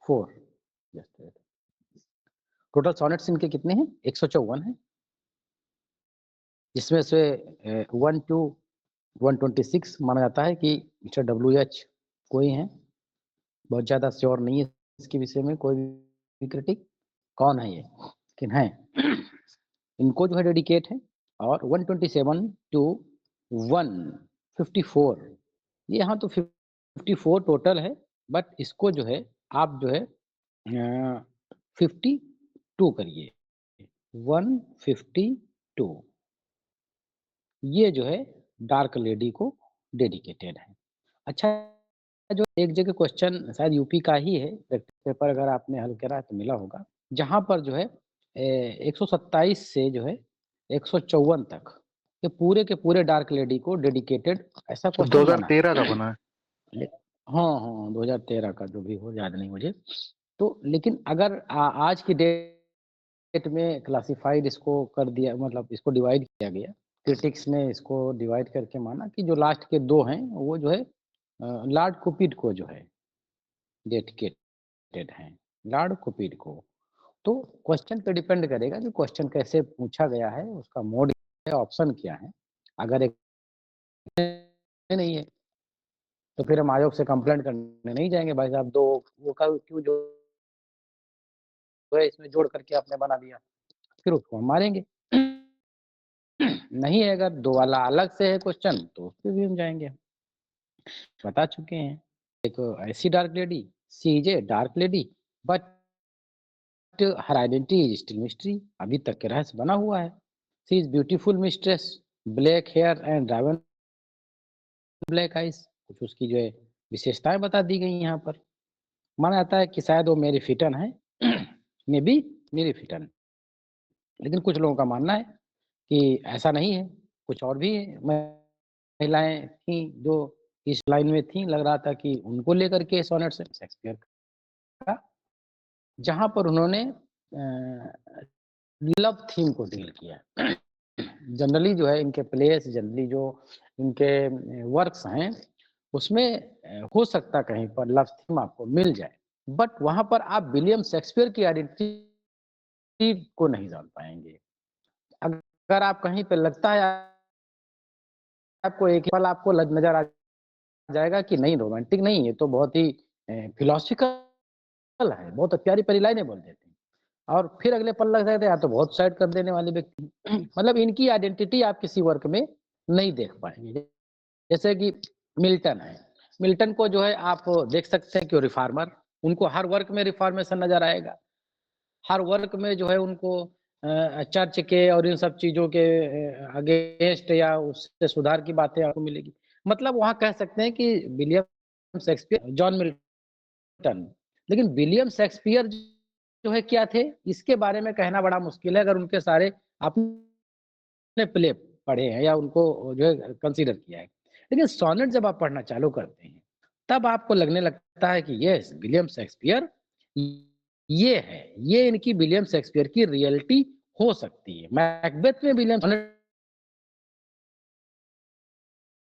4 total sonnets इनके कितने हैं? 154 हैं, जिसमें से 1 to 126 माना जाता है कि मिस्टर WH कोई हैं, बहुत ज़्यादा श्योर नहीं है इसके विषय में कोई भी क्रिटिक कौन है ये, लेकिन हैं इनको जो है डेडिकेट है। और 127 to 154 ये यहाँ तो 54 टोटल है, बट इसको जो है आप जो है 52 करिए, 152 ये जो है डार्क लेडी को डेडिकेटेड है। अच्छा, जो एक जगह क्वेश्चन शायद यूपी का ही है, प्रैक्टिस पेपर अगर आपने हल करा है तो मिला होगा, जहाँ पर जो है 127 से जो है 154 तक ये के पूरे डार्क लेडी को डेडिकेटेड ऐसा क्वेश्चन बना है। 2013 का बना है। हाँ 2013 का जो भी हो, याद नहीं मुझे। तो लेकिन अगर आज की डेट में क्लासिफाइड इसको कर दिया, मतलब इसको डिवाइड किया गया, क्रिटिक्स ने इसको डिवाइड करके माना कि जो लास्ट के 2 हैं वो जो है लॉर्ड कुपिड को जो है डेडिकेटेड हैं, लॉर्ड कुपिड को। तो क्वेश्चन पे डिपेंड करेगा कि क्वेश्चन कैसे पूछा गया है, उसका मोड क्या है, ऑप्शन क्या है। अगर एक नहीं है तो फिर हम आयोग से कंप्लेंट करने नहीं जाएंगे, भाई साहब 2 वो क्यों जो है इसमें जोड़ करके आपने बना दिया, फिर उसको हम मारेंगे। नहीं है अगर 2 वाला अलग से है क्वेश्चन तो उस पे भी हम जाएंगे, बता चुके हैं। एक ऐसी dark lady, she is a dark lady but her identity is still mystery, अभी तक के रहस्य बना हुआ है। She is beautiful mistress, black hair and driven black eyes, कुछ उसकी जो है विशेषताएं बता दी गई यहाँ पर। माना जाता है कि शायद वो मेरी फिटन है, मे बी मेरी फिटन, लेकिन कुछ लोगों का मानना है कि ऐसा नहीं है, कुछ और भी महिलाएं थी जो इस लाइन में थी, लग रहा था कि उनको लेकर के सोनेट से शेक्सपियर का, जहां पर उन्होंने लव थीम को डील किया। जनरली जो है इनके प्लेस, जनरली जो इनके वर्क्स हैं उसमें हो सकता कहीं पर लव थीम आपको मिल जाए, बट वहां पर आप विलियम शेक्सपियर की आइडेंटिटी को नहीं जान पाएंगे। अगर आप कहीं पे लगता है आपको एक पल आपको नजर आ जाएगा कि नहीं रोमांटिक नहीं, ये तो बहुत ही फिलोसफिकल है, बहुत प्यारी प्यारी लाइनें बोल देते हैं, और फिर अगले पल लग जाता है या तो बहुत साइड कर देने वाले व्यक्ति। मतलब इनकी आइडेंटिटी आप किसी वर्क में नहीं देख पाएंगे। जैसे कि मिल्टन है, मिल्टन को जो है आप देख सकते हैं कि रिफार्मर, उनको हर वर्क में रिफॉर्मेशन नजर आएगा, हर वर्क में जो है उनको चर्च के और इन सब चीजों के अगेंस्ट या उससे सुधार की बातें आपको मिलेगी। मतलब वहां कह सकते हैं कि विलियम शेक्सपियर, जॉन मिल्टन, लेकिन विलियम शेक्सपियर जो है क्या थे इसके बारे में कहना बड़ा मुश्किल है, अगर उनके सारे आपने प्ले पढ़े हैं या उनको जो है कंसीडर किया है। लेकिन सोनेट जब आप पढ़ना चालू करते हैं तब आपको लगने लगता है कि यस विलियम शेक्सपियर ये है, ये इनकी विलियम शेक्सपियर की रियलिटी हो सकती है। मैकबेथ में विलियम सोनेट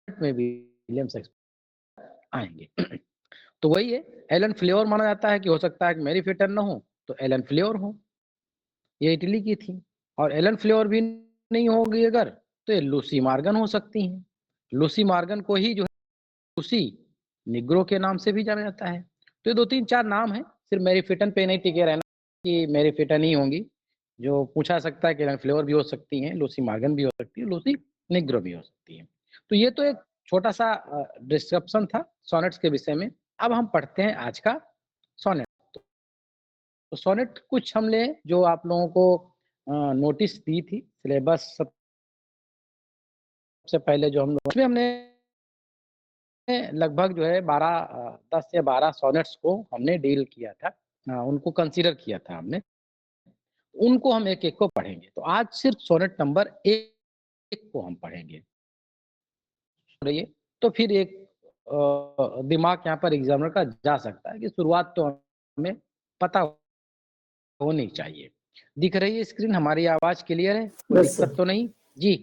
में विलियम शेक्सपियर आएंगे। तो वही है, एलन फ्लेवर माना जाता है कि हो सकता है कि मेरी फिटर ना हो तो एलन फ्लेवर हो, ये इटली की थी। और एलन फ्लेवर भी नहीं होगी अगर तो ये लूसी मॉर्गन हो सकती हैं। लूसी मॉर्गन को ही जो है लूसी निग्रो के नाम से भी जाना जाता है। तो ये 2-3-4 नाम है, सिर्फ मेरी फिटन पे नहीं टिके रहना कि मेरी फिटन ही होंगी, जो पूछा सकता है कि एलन फ्लेवर भी हो सकती हैं, लूसी मॉर्गन भी हो सकती है, लूसी निग्रो भी हो सकती है। तो ये तो एक छोटा सा डिस्क्रिप्शन था सोनेट्स के विषय में। अब हम पढ़ते हैं आज का सोनेट। तो सोनेट कुछ हमने जो आप लोगों को नोटिस दी थी सिलेबस सबसे पहले जो हम लोग उसमें हमने लगभग जो है 10 या 12 सोनेट्स को हमने डील किया था, उनको कंसीडर किया था हमने, उनको हम एक एक को पढ़ेंगे। तो आज सिर्फ सोनेट नंबर 1 को हम पढ़ेंगे। तो फिर एक दिमाग यहाँ पर एग्जामिनर का जा सकता है कि शुरुआत तो हमें पता होनी चाहिए। दिख रही है स्क्रीन, हमारी आवाज क्लियर है, कोई दिक्कत तो नहीं जी?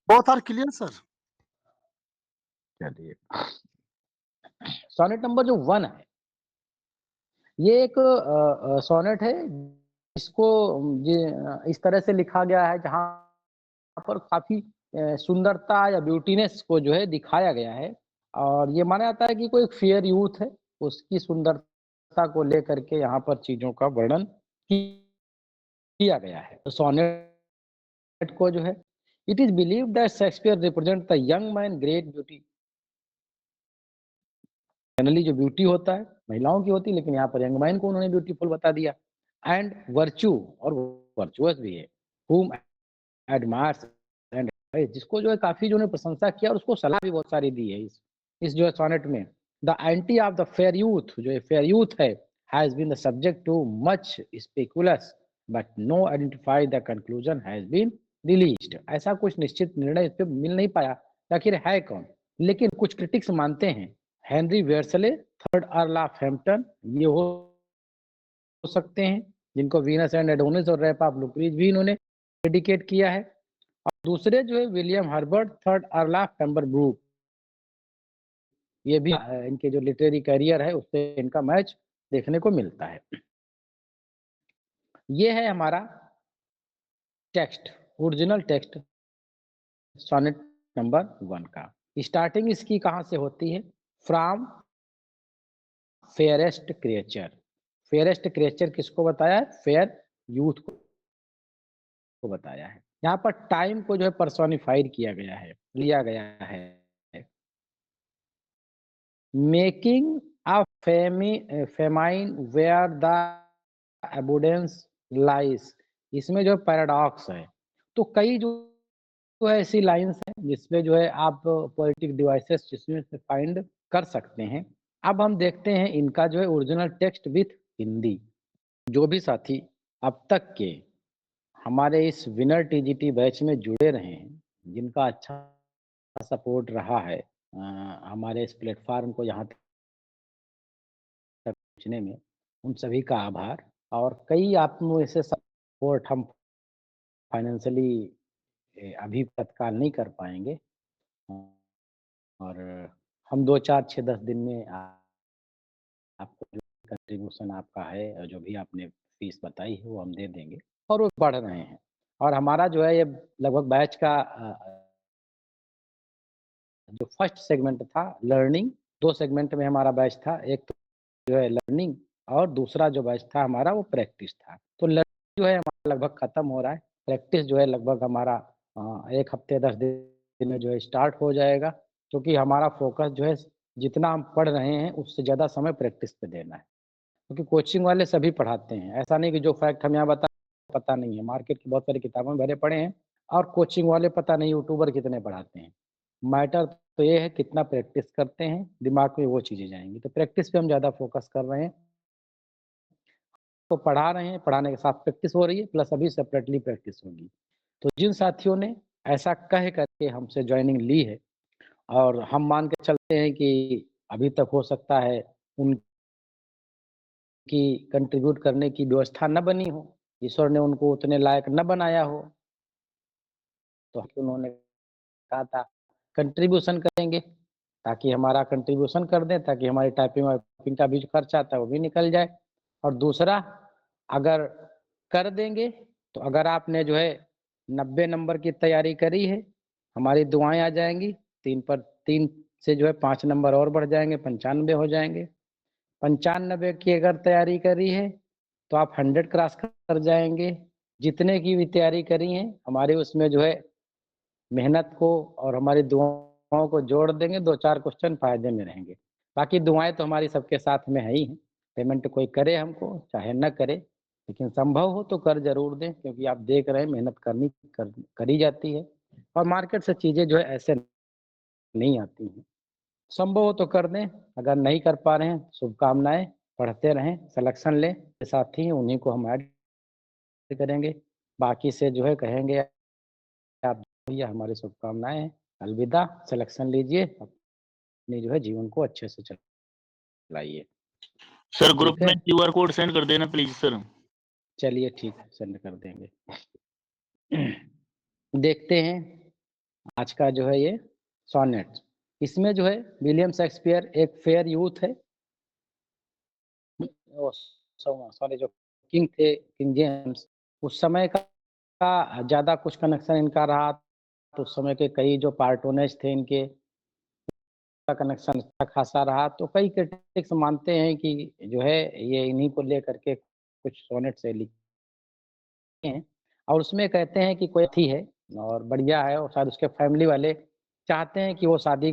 Both are clear sir. चलिए, सोनेट नंबर जो 1 है ये एक सोनेट है जिसको इस तरह से लिखा गया है जहाँ पर काफ़ी सुंदरता या ब्यूटीनेस को जो है दिखाया गया है और ये माना जाता है कि कोई एक फेयर यूथ है, उसकी सुंदरता को लेकर के यहाँ पर चीज़ों का वर्णन किया गया है। तो सोनेट को जो है it is believed that Shakespeare represent the young man great beauty. Generally जो ब्यूटी होता है, महिलाओं की होती है, लेकिन यहाँ पर यंग मैन को उन्होंने ब्यूटीफुल बता दिया एंड वर्च्यू और वर्चुअस भी है, whom admires एंड जिसको जो है काफ़ी जो है प्रशंसा किया और उसको सलाह भी बहुत सारी दी है इस जो है सोनेट में। The entity of the fair youth जो ये फेयर यूथ है has been the subject to much speculation but no identify the conclusion has been released. ऐसा कुछ निश्चित निर्णय इस पे मिल नहीं पाया कि आखिर है कौन? लेकिन कुछ क्रिटिक्स मानते हैं Henry Wriothesley, third earl of Hampton ये हो सकते हैं, जिनको वीनस एंड एडोनिस और रैप ऑफ लुक्रीज भी इन्होंने डेडिकेट किया है। और दूसरे जो है William Herbert, third earl of Pembroke, ये भी इनके जो लिटरेरी करियर है उससे इनका मैच देखने को मिलता है। ये है हमारा text, original text sonnet number 1 का। स्टार्टिंग इसकी कहाँ से होती है? From fairest creature. Fairest creature किसको बताया है? फेयर यूथ को बताया है। यहाँ पर टाइम को जो है पर्सोनिफाइड किया गया है, लिया गया है। Making a famine where the abundance lies. इसमें जो पैराडॉक्स है, तो कई जो है ऐसी लाइन्स हैं जिसमें जो है आप पोएटिक डिवाइसेस जिसमें से फाइंड कर सकते हैं। अब हम देखते हैं इनका जो है ओरिजिनल टेक्स्ट विथ हिंदी। जो भी साथी अब तक के हमारे इस विनर टीजीटी बैच में जुड़े रहे हैं, जिनका अच्छा सपोर्ट रहा है हमारे इस प्लेटफ़ॉर्म को यहाँ तक पहुँचने में, उन सभी का आभार। और कई आप में से सपोर्ट हम फाइनेंशियली अभी तत्काल नहीं कर पाएँगे और हम 2, 4, 6, 10 दिन में आपको जो कंट्रीब्यूशन आपका है और जो भी आपने फीस बताई है वो हम दे देंगे और वो बढ़ रहे हैं। और हमारा जो है ये लगभग बैच का जो फर्स्ट सेगमेंट था लर्निंग, 2 सेगमेंट में हमारा बैच था। एक तो जो है लर्निंग और दूसरा जो बैच था हमारा वो प्रैक्टिस था। तो लर्निंग जो है हमारा लगभग खत्म हो रहा है। प्रैक्टिस जो है लगभग हमारा 1 हफ्ते 10 दिन में जो है स्टार्ट हो जाएगा। क्योंकि हमारा फ़ोकस जो है जितना हम पढ़ रहे हैं उससे ज़्यादा समय प्रैक्टिस पे देना है। क्योंकि कोचिंग वाले सभी पढ़ाते हैं। ऐसा नहीं कि जो फैक्ट हम यहाँ बता पता नहीं है। मार्केट की बहुत सारी किताबें भरे पड़े हैं और कोचिंग वाले पता नहीं यूट्यूबर कितने पढ़ाते हैं। मैटर तो ये है कितना प्रैक्टिस करते हैं, दिमाग में वो चीज़ें जाएँगी। तो प्रैक्टिस पे हम ज़्यादा फ़ोकस कर रहे हैं। तो पढ़ा रहे हैं, पढ़ाने के साथ प्रैक्टिस हो रही है प्लस अभी सेपरेटली प्रैक्टिस होगी। तो जिन साथियों ने ऐसा कह कर के हमसे जॉइनिंग ली है और हम मान के चलते हैं कि अभी तक हो सकता है उनकी कंट्रीब्यूट करने की व्यवस्था न बनी हो, ईश्वर ने उनको उतने लायक न बनाया हो, तो उन्होंने कहा था कंट्रीब्यूशन करेंगे, ताकि हमारा कंट्रीब्यूशन कर दें, ताकि हमारी टाइपिंग वाइपिंग का भी जो खर्चा आता है वो भी निकल जाए। और दूसरा अगर कर देंगे, तो अगर आपने जो है 90 नंबर की तैयारी करी है, हमारी दुआएँ आ जाएँगी, 3 से जो है 5 नंबर और बढ़ जाएँगे, 95 हो जाएँगे। 95 की अगर तैयारी करी है, तो आप 100 क्रॉस कर जाएँगे। जितने की भी तैयारी करी है, हमारे उसमें जो है मेहनत को और हमारी दुआओं को जोड़ देंगे, 2-4 क्वेश्चन फ़ायदे में रहेंगे। बाकी दुआएँ तो हमारी सबके साथ में है ही हैं, पेमेंट कोई करे हमको, चाहे ना करे, लेकिन संभव हो तो कर ज़रूर दें क्योंकि आप देख रहे हैं मेहनत करी जाती है और मार्केट से चीज़ें जो है ऐसे नहीं आती हैं। संभव हो तो कर दें, अगर नहीं कर पा रहे हैं, शुभकामनाएँ, पढ़ते रहें, सलेक्शन लें, जो साथी हैं उन्हीं को हम ऐड करेंगे। बाकी से जो है कहेंगे आप भैया हमारी शुभकामनाएँ हैं। अलविदा, सलेक्शन लीजिए, अपने जो है जीवन को अच्छे से चलाइए। सर ग्रुप ठीक है? में क्यूआर कोड सेंड कर देना प्लीज सर। चलिए ठीक है, सेंड कर देंगे। देखते हैं आज का जो है ये सोनेट। इसमें जो है विलियम शेक्सपियर एक फेयर यूथ है ओ सॉरी, जो किंग थे, किंग जेम्स, उस समय का ज़्यादा कुछ कनेक्शन इनका रहा, तो उस समय के कई जो पार्टोनर्स थे इनके, का कनेक्शन अच्छा खासा रहा, तो कई क्रिटिक्स मानते हैं कि जो है ये इन्हीं को लेकर के कुछ सोनेट से लिखे हैं, और उसमें कहते हैं कि कोई थी है और बढ़िया है, और शायद उसके फैमिली वाले चाहते हैं कि वो शादी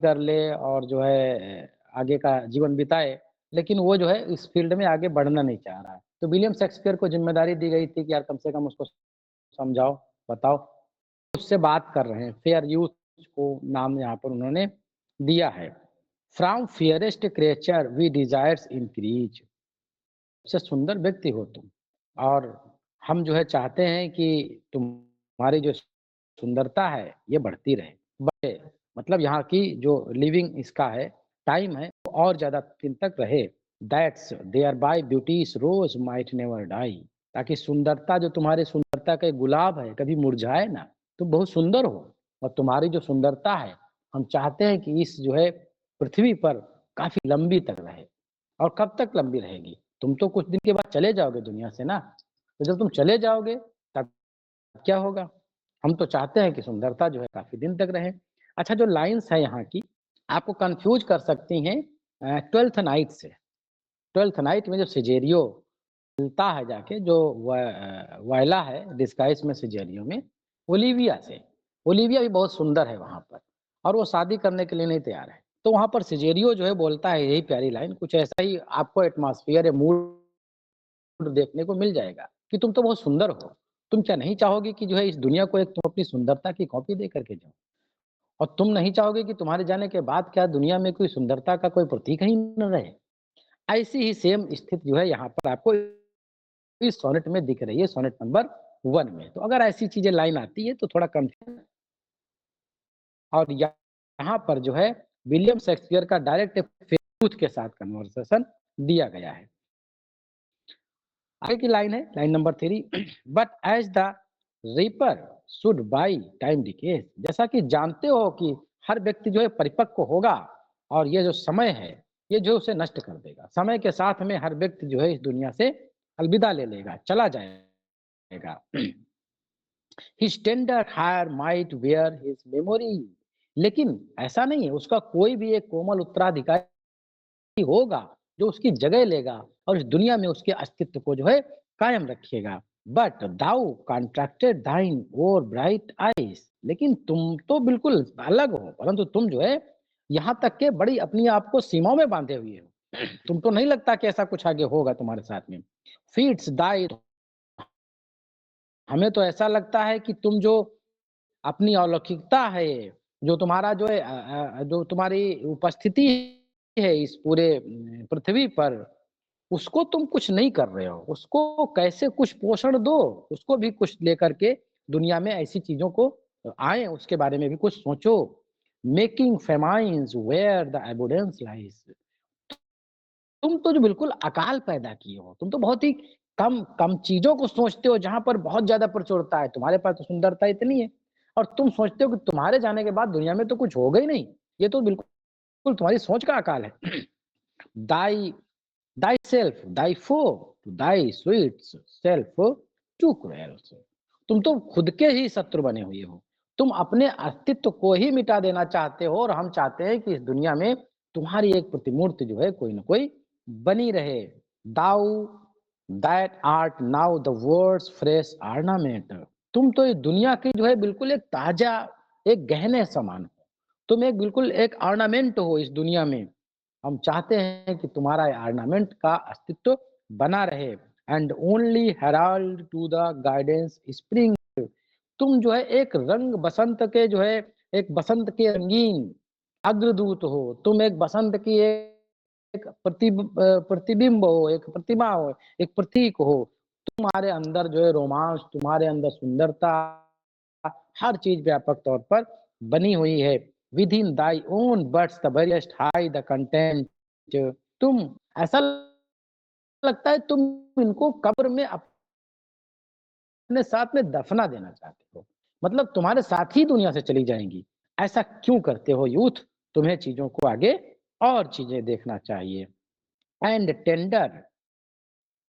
कर ले और जो है आगे का जीवन बिताए, लेकिन वो जो है इस फील्ड में आगे बढ़ना नहीं चाह रहा है। तो विलियम शेक्सपियर को ज़िम्मेदारी दी गई थी कि यार कम से कम उसको समझाओ, बताओ। उससे बात कर रहे हैं, फेयर यूथ को नाम यहाँ पर उन्होंने दिया है। From fairest creature we desires increase, सबसे सुंदर व्यक्ति हो तुम, और हम जो है चाहते हैं कि तुम्हारी जो सुंदरता है ये बढ़ती रहे। मतलब यहाँ की जो लिविंग इसका है, टाइम है, वो और ज़्यादा दिन तक रहे। That's thereby beauty's rose might never die, ताकि सुंदरता, जो तुम्हारी सुंदरता का एक गुलाब है, कभी मुरझाए ना। तुम बहुत सुंदर हो, और तुम्हारी जो सुंदरता है, हम चाहते हैं कि इस जो है पृथ्वी पर काफ़ी लंबी तक रहे। और कब तक लंबी रहेगी? तुम तो कुछ दिन के बाद चले जाओगे दुनिया से ना, तो जब तुम चले जाओगे तब क्या होगा? हम तो चाहते हैं कि सुंदरता जो है काफ़ी दिन तक रहे। अच्छा, जो लाइन्स है यहाँ की, आपको कन्फ्यूज़ कर सकती हैं ट्वेल्थ नाइट से। ट्वेल्थ नाइट में जो सिजेरियो मिलता है जाके, जो वायला है डिस्गाइज़ में सिजेरियो में, ओलिविया से। ओलिविया भी बहुत सुंदर है वहाँ पर, और वो शादी करने के लिए नहीं तैयार है। तो वहाँ पर सिजेरियो जो है बोलता है यही प्यारी लाइन, कुछ ऐसा ही आपको एटमॉस्फियर या मूड देखने को मिल जाएगा कि तुम तो बहुत सुंदर हो। तुम क्या नहीं चाहोगे कि जो है इस दुनिया को एक तुम अपनी सुंदरता की कॉपी दे करके जाओ? और तुम नहीं चाहोगे कि तुम्हारे जाने के बाद क्या दुनिया में कोई सुंदरता का कोई प्रतीक ही न रहे? ऐसी ही सेम स्थिति जो है यहाँ पर आपको इस सोनेट में दिख रही है, सोनेट नंबर 1 में। तो अगर ऐसी चीज़ें लाइन आती है तो थोड़ा कन्फ्यूज़न, और यहाँ पर जो है विलियम शेक्सपियर का डायरेक्ट फेसबुक के साथ कन्वर्सेशन दिया गया है। आगे की लाइन है, line number 3, but as the riper should by time decease, जैसा कि जानते हो कि हर व्यक्ति जो है परिपक्व होगा, और ये जो समय है ये जो उसे नष्ट कर देगा। समय के साथ में हर व्यक्ति जो है इस दुनिया से अलविदा ले लेगा, चला जाएगा। His tender heir might wear his memory, लेकिन ऐसा नहीं है, उसका कोई भी एक कोमल उत्तराधिकारी होगा जो उसकी जगह लेगा और इस दुनिया में उसके अस्तित्व को जो है कायम रखेगा। बट दाउ कॉन्ट्रैक्टेड दाइन और ब्राइट आईज, लेकिन तुम तो बिल्कुल अलग हो, परंतु तुम जो है यहाँ तक के बड़ी अपनी आप को सीमाओं में बांधे हुए हो। तुम तो नहीं लगता कि ऐसा कुछ आगे होगा तुम्हारे साथ में। फीट्स दाई, हमें तो ऐसा लगता है कि तुम जो अपनी अलौकिकता है, जो तुम्हारा जो है जो तुम्हारी उपस्थिति है इस पूरे पृथ्वी पर, उसको तुम कुछ नहीं कर रहे हो। उसको कैसे कुछ पोषण दो, उसको भी कुछ लेकर के दुनिया में ऐसी चीज़ों को आएँ, उसके बारे में भी कुछ सोचो। Making famines where the abundance lies, तुम तो जो बिल्कुल अकाल पैदा किए हो, तुम तो बहुत ही कम कम चीज़ों को सोचते हो जहाँ पर बहुत ज़्यादा प्रचुरता है। तुम्हारे पास तो सुंदरता इतनी है, और तुम सोचते हो कि तुम्हारे जाने के बाद दुनिया में तो कुछ होगा ही नहीं। ये तो बिल्कुल तुम्हारी सोच का अकाल है। दाई thyself, thy foe, to thy sweet self too cruel। तुम तो खुद के ही शत्रु बने हुए हो। तुम अपने अस्तित्व को ही मिटा देना चाहते हो, और हम चाहते हैं कि इस दुनिया में तुम्हारी एक प्रतिमूर्ति जो है कोई ना कोई बनी रहे। Thou that art now the world's fresh ornament, तुम तो इस दुनिया की जो है बिल्कुल एक ताजा, एक गहने समान हो। तुम एक बिल्कुल एक ऑर्नामेंट हो इस दुनिया में। हम चाहते हैं कि तुम्हारा ऑर्नामेंट का अस्तित्व बना रहे। And only herald to the guidance spring, तुम जो है एक रंग बसंत के जो है, एक बसंत के रंगीन अग्रदूत हो। तुम एक बसंत की एक प्रतिबिंब हो, एक प्रतिमा हो, एक प्रतीक हो। तुम्हारे अंदर जो है रोमांस, तुम्हारे अंदर सुंदरता, हर चीज व्यापक तौर पर बनी हुई है। Within thy own buds the buriest thy the content, तुम ऐसा लगता है तुम इनको कब्र में अपने साथ में दफना देना चाहते हो, मतलब तुम्हारे साथ ही दुनिया से चली जाएंगी। ऐसा क्यों करते हो यूथ? तुम्हें चीजों को आगे और चीजें देखना चाहिए। and tender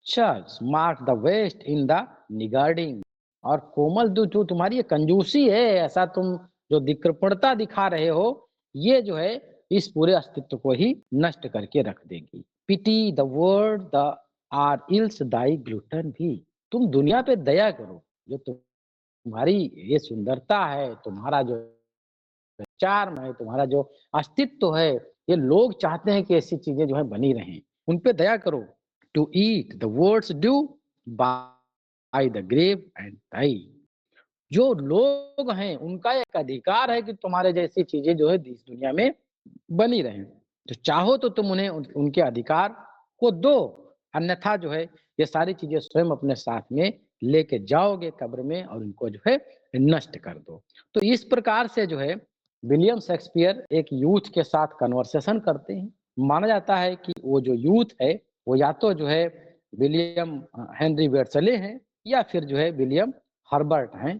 church mark the waste in the निगार्डिंग। और कोमल जो तुम्हारी ये कंजूसी है, ऐसा तुम जो कृपणता दिखा रहे हो, ये जो है इस पूरे अस्तित्व को ही नष्ट करके रख देगी। Pity the word the or else thy glutton be. तुम दुनिया पे दया करो, जो तुम्हारी ये सुंदरता है, तुम्हारा जो चार्म है, तुम्हारा जो अस्तित्व है, ये लोग चाहते हैं कि ऐसी चीजें जो है बनी रहें, उन पे दया करो। To eat the words due by the grave and die. जो लोग हैं उनका एक अधिकार है कि तुम्हारे जैसी चीजें जो है इस दुनिया में बनी रहें। तो चाहो तो तुम उन्हें उनके अधिकार को दो, अन्यथा जो है ये सारी चीजें स्वयं अपने साथ में लेके जाओगे कब्र में और उनको जो है नष्ट कर दो। तो इस प्रकार से जो है विलियम शेक्सपियर एक यूथ के साथ कन्वर्सेशन करते हैं। माना जाता है कि वो जो यूथ है वो या तो जो है विलियम हेनरी वेट्सले हैं या फिर जो है विलियम हर्बर्ट हैं।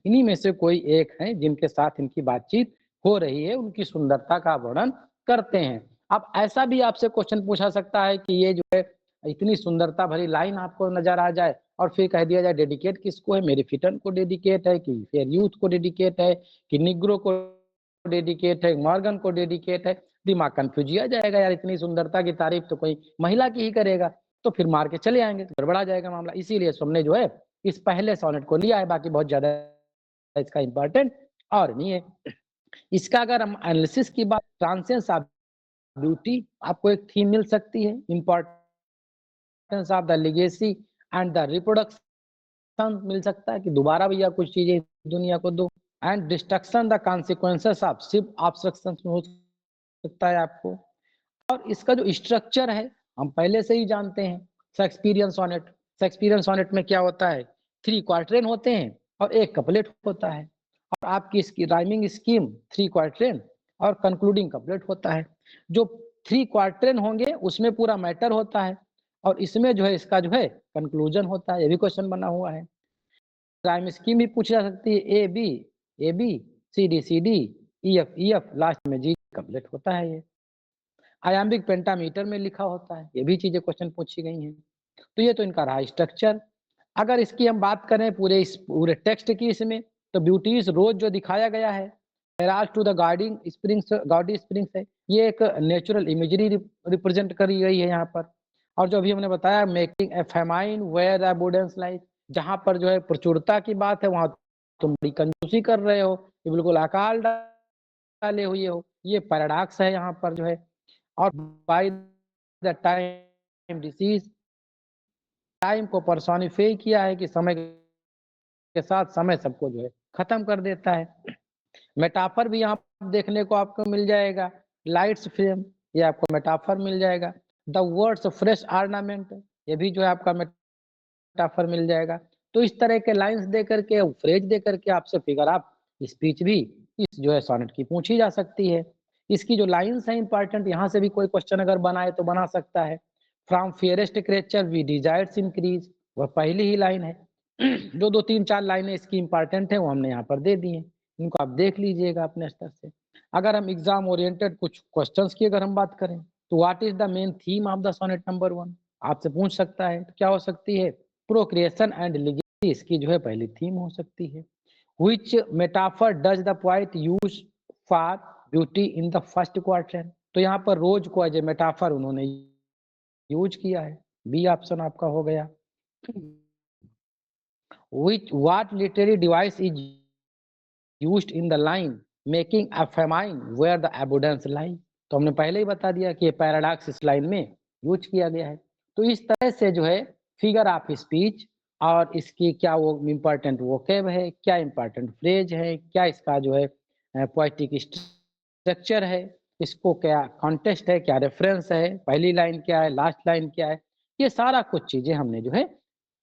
इन्हीं में से कोई एक है जिनके साथ इनकी बातचीत हो रही है, उनकी सुंदरता का वर्णन करते हैं। अब ऐसा भी आपसे क्वेश्चन पूछा सकता है कि ये जो है इतनी सुंदरता भरी लाइन आपको नजर आ जाए और फिर कह दिया जाए डेडिकेट किसको है, मेरी फिटन को डेडिकेट है कि फेयर यूथ को डेडिकेट है कि निग्रो को डेडिकेट है, मॉर्गन को डेडिकेट है। दिमाग कंफ्यूज आ जाएगा यार, इतनी सुंदरता की तारीफ तो कोई महिला की ही करेगा, तो फिर मार के चले आएंगे, गड़बड़ा जाएगा मामला। इसीलिए हमने जो है इस पहले सोनेट को लिया है, बाकी बहुत ज्यादा इसका इंपॉर्टेंट और नहीं है। इसका अगर हम एनालिसिस की बात, ट्रांसेंस ऑफ ब्यूटी आपको एक थीम मिल सकती है, importance of the legacy and the reproduction मिल सकता है कि दोबारा भैया कुछ चीजें दुनिया को दो, and destruction the consequences of सिर्फ ऑब्स्ट्रक्शन हो सकता है आपको। और इसका जो स्ट्रक्चर है हम पहले से ही जानते हैं। शेक्सपियरियन सोनेट में क्या होता है, 3 क्वार्टेन होते हैं और एक कपलेट होता है, और आपकी इसकी राइमिंग स्कीम 3 क्वार्टेन और कंक्लूडिंग कपलेट होता है। जो 3 क्वार्टेन होंगे उसमें पूरा मैटर होता है और इसमें जो है इसका जो है कंक्लूजन होता है। ये भी क्वेश्चन बना हुआ है। राइम स्कीम भी पूछी जा सकती है, A B C D E F last में जी कपलेट होता है। ये आयाम्बिक पेंटामीटर में लिखा होता है। ये भी चीजें क्वेश्चन पूछी गई हैं। तो ये तो इनका रहा स्ट्रक्चर। अगर इसकी हम बात करें पूरे टेक्स्ट की, इसमें तो ब्यूटीज रोज जो दिखाया गया है, herald to the guarding springs, gaudy springs है, ये एक नेचुरल इमेजरी रिप्रेजेंट करी गई है यहाँ पर। और जो अभी हमने बताया making a famine where abundance life, जहाँ पर जो है प्रचुरता की बात है वहां तुम बड़ी कंजूसी कर रहे हो, ये बिल्कुल अकाल डाले हुए हो, ये पैराडॉक्स है यहाँ पर जो है। और by the time disease, time को पर्सोनिफाई किया है कि समय के साथ समय सबको जो है खत्म कर देता है। मेटाफर भी यहाँ देखने को आपको मिल जाएगा, लाइट्स फ्रेम, ये आपको मेटाफर मिल जाएगा। द वर्ड्स फ्रेश ऑर्नामेंट, ये भी जो है आपका मेटाफर मिल जाएगा। तो इस तरह के लाइंस दे करके, फ्रेज दे करके आपसे फिगर आप स्पीच भी इस जो है सोनेट की पूछी जा सकती है। इसकी जो लाइंस है इंपॉर्टेंट, यहाँ से भी कोई क्वेश्चन अगर बनाए तो बना सकता है। From fairest creature we desires increase, वह पहली ही लाइन है। जो 2 3 4 लाइनें इसकी इंपॉर्टेंट है वो हमने यहाँ पर दे दी हैं, इनको आप देख लीजिएगा अपने स्तर से। अगर हम एग्जाम ओरिएंटेड कुछ क्वेश्चंस की अगर हम बात करें तो what is the main theme of the sonnet number 1, आपसे पूछ सकता है। तो क्या हो सकती है, प्रोक्रिएशन एंड लिगेसी इसकी जो है पहली थीम हो सकती है। Which metaphor does the poet use for beauty in the first quarter, तो यहाँ पर रोज को एज ए मेटाफर उन्होंने यूज किया है। बी ऑप्शन आपका हो गया। what literary device is used in the line making a famine where the abundance lie, तो हमने पहले ही बता दिया कि ये पैराडॉक्स इस लाइन में यूज किया गया है। तो इस तरह से जो है फिगर ऑफ स्पीच और इसकी क्या वो इम्पोर्टेंट वोकेब है, क्या इम्पोर्टेंट फ्रेज है, क्या इसका जो है पोएटिक स्ट्रक्चर है, इसको क्या कॉन्टेक्स्ट है, क्या रेफरेंस है, पहली लाइन क्या है, लास्ट लाइन क्या है, ये सारा कुछ चीजें हमने जो है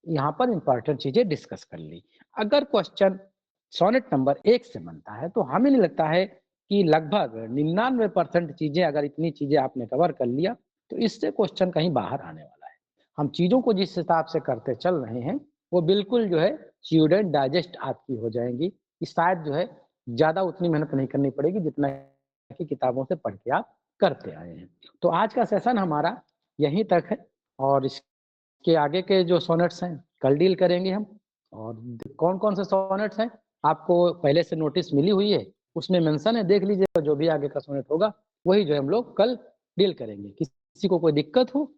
यहाँ पर इंपॉर्टेंट चीजें डिस्कस कर ली। अगर क्वेश्चन सोनेट नंबर 1 से बनता है तो हमें नहीं लगता है कि लगभग 99% चीजें, अगर इतनी चीजें आपने कवर कर लिया तो इससे क्वेश्चन कहीं बाहर आने वाला है। हम चीजों को जिस हिसाब से करते चल रहे हैं वो बिल्कुल जो है स्टूडेंट डाइजेस्ट आपकी हो जाएंगी। शायद जो है ज्यादा उतनी मेहनत नहीं करनी पड़ेगी जितना कि किताबों से पढ़ के आप करते आए हैं। तो आज का सेशन हमारा यहीं तक है और इसके आगे के जो सोनेट्स हैं कल डील करेंगे हम। और कौन-कौन से सोनेट्स हैं आपको पहले से नोटिस मिली हुई है, उसमें मेंशन है, देख लीजिएगा। जो भी आगे का सोनेट होगा वही जो है हम लोग कल डील करेंगे। किसी को कोई दिक्कत हो